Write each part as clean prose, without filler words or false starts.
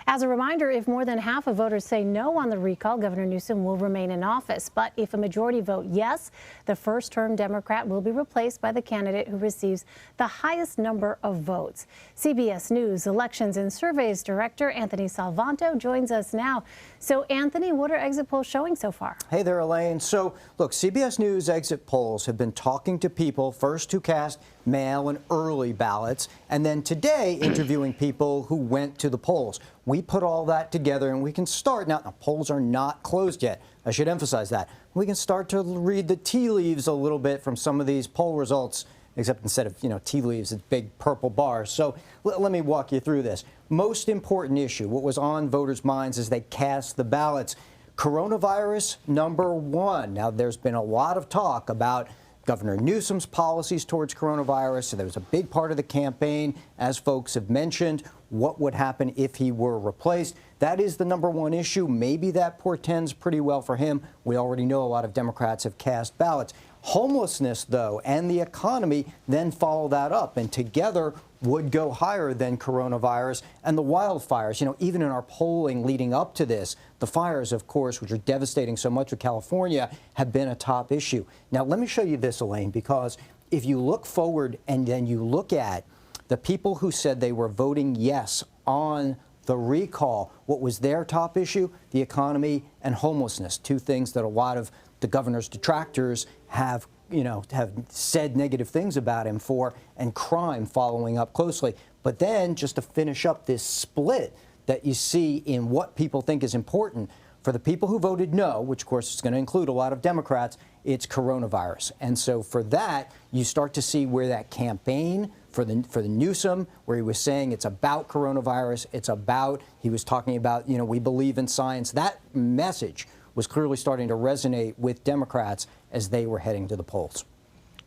As a reminder, if more than half of voters say no on the recall, Governor Newsom will remain in office. But if a majority vote yes, the first-term Democrat will be replaced by the candidate who receives the highest number of votes. CBS News Elections and Surveys Director Anthony Salvanto joins us now. So, Anthony, what are exit polls showing so far? Hey there, Elaine. So, look, CBS News exit polls have been talking to people first who cast mail and early ballots, and then today interviewing people who went to the polls. We put all that together and we can start. Now, the polls are not closed yet. I should emphasize that. We can start to read the tea leaves a little bit from some of these poll results, except instead of, tea leaves, it's big purple bars. So let me walk you through this. Most important issue, what was on voters' minds as they cast the ballots, coronavirus #1. Now, there's been a lot of talk about Governor Newsom's policies towards coronavirus. So there was a big part of the campaign, as folks have mentioned, what would happen if he were replaced. That is the #1 issue. Maybe that portends pretty well for him. We already know a lot of Democrats have cast ballots. Homelessness, though, and the economy then follow that up, and together would go higher than coronavirus. And the wildfires, even in our polling leading up to this, the fires, of course, which are devastating so much of California, have been a top issue. Now, let me show you this, Elaine, because if you look forward and then you look at the people who said they were voting yes on the recall, what was their top issue? The economy and homelessness, two things that a lot of the governor's detractors have said negative things about him for, and crime following up closely. But then, just to finish up this split that you see in what people think is important, for the people who voted no, which of course is going to include a lot of Democrats, it's coronavirus. And so for that, you start to see where that campaign for the Newsom, where he was saying it's about coronavirus, he was talking about, we believe in science. That message was clearly starting to resonate with Democrats as they were heading to the polls.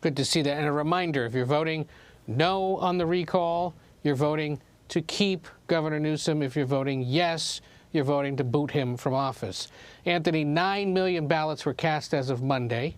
Good to see that. And a reminder, if you're voting no on the recall, you're voting to keep Governor Newsom. If you're voting yes, you're voting to boot him from office. Anthony, 9 million ballots were cast as of Monday.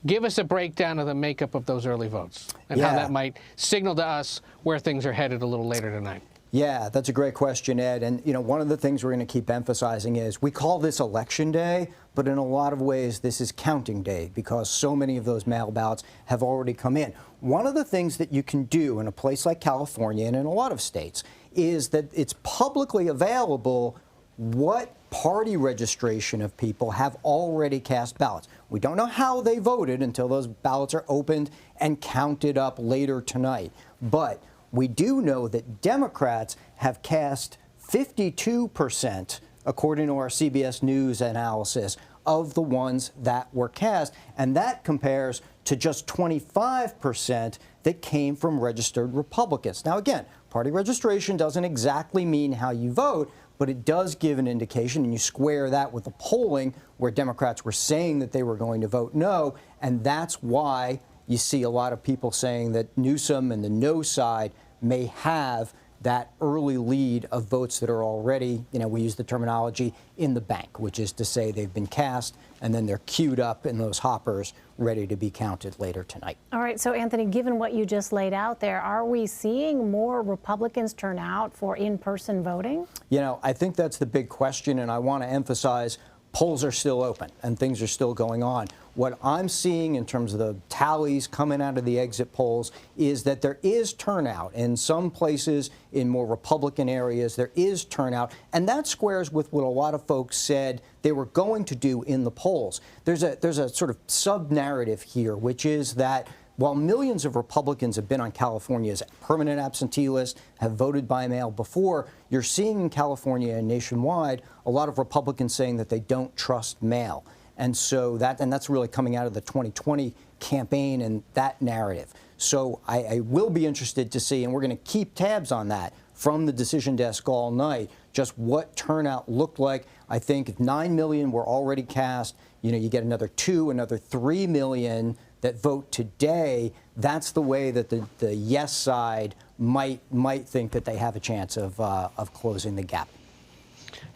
Give us a breakdown of the makeup of those early votes and how that might signal to us where things are headed a little later tonight. Yeah, that's a great question, Ed. And, one of the things we're going to keep emphasizing is we call this Election Day, but in a lot of ways this is counting day because so many of those mail ballots have already come in. One of the things that you can do in a place like California and in a lot of states is that it's publicly available what party registration of people have already cast ballots. We don't know how they voted until those ballots are opened and counted up later tonight. But we do know that Democrats have cast 52%, according to our CBS News analysis, of the ones that were cast. And that compares to just 25% that came from registered Republicans. Now, again, party registration doesn't exactly mean how you vote, but it does give an indication, and you square that with the polling where Democrats were saying that they were going to vote no, and that's why you see a lot of people saying that Newsom and the no side may have that early lead of votes that are already, we use the terminology, in the bank, which is to say they've been cast and then they're queued up in those hoppers ready to be counted later tonight. All right. So, Anthony, given what you just laid out there, are we seeing more Republicans turn out for in-person voting? I think that's the big question, and I want to emphasize polls are still open and things are still going on. What I'm seeing in terms of the tallies coming out of the exit polls is that there is turnout in some places in more Republican areas. There is turnout, and that squares with what a lot of folks said they were going to do in the polls. There's a sort of sub-narrative here, which is that while millions of Republicans have been on California's permanent absentee list, have voted by mail before, you're seeing in California and nationwide a lot of Republicans saying that they don't trust mail. And so that's really coming out of the 2020 campaign and that narrative. So I will be interested to see, and we're going to keep tabs on that from the decision desk all night, just what turnout looked like. I think if 9 million were already cast, you get another 3 million that vote today. That's the way that the yes side might think that they have a chance of closing the gap.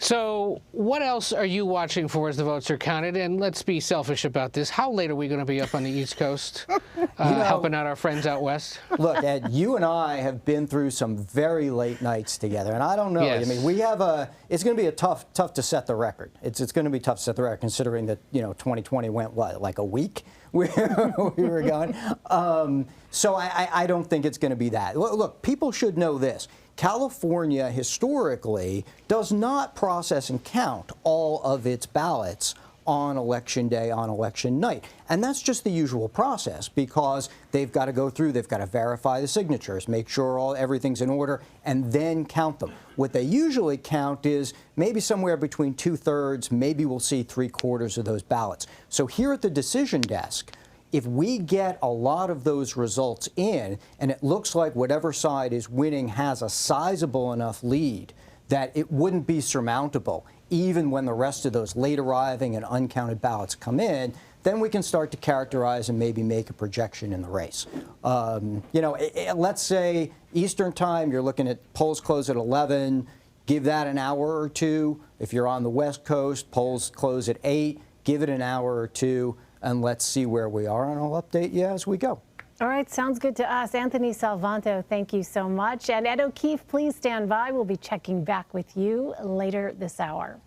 So what else are you watching for as the votes are counted? And let's be selfish about this. How late are we going to be up on the East Coast helping out our friends out west? Look, Ed, you and I have been through some very late nights together, and I don't know. Yes. I mean, it's going to be tough to set the record. It's going to be tough to set the record, considering that 2020 went like a week we were gone. So I don't think it's going to be that. Look, people should know this. California historically does not process and count all of its ballots on election day, on election night. And that's just the usual process, because they've got to go through, they've got to verify the signatures, make sure everything's in order, and then count them. What they usually count is maybe somewhere between 2/3, maybe we'll see 3/4 of those ballots. So here at the decision desk, if we get a lot of those results in, and it looks like whatever side is winning has a sizable enough lead that it wouldn't be surmountable, even when the rest of those late arriving and uncounted ballots come in, then we can start to characterize and maybe make a projection in the race. Let's say Eastern time, you're looking at polls close at 11, give that an hour or two. If you're on the West Coast, polls close at 8, give it an hour or two, and let's see where we are, and I'll update you as we go. All right, sounds good to us. Anthony Salvanto, thank you so much. And Ed O'Keefe, please stand by. We'll be checking back with you later this hour.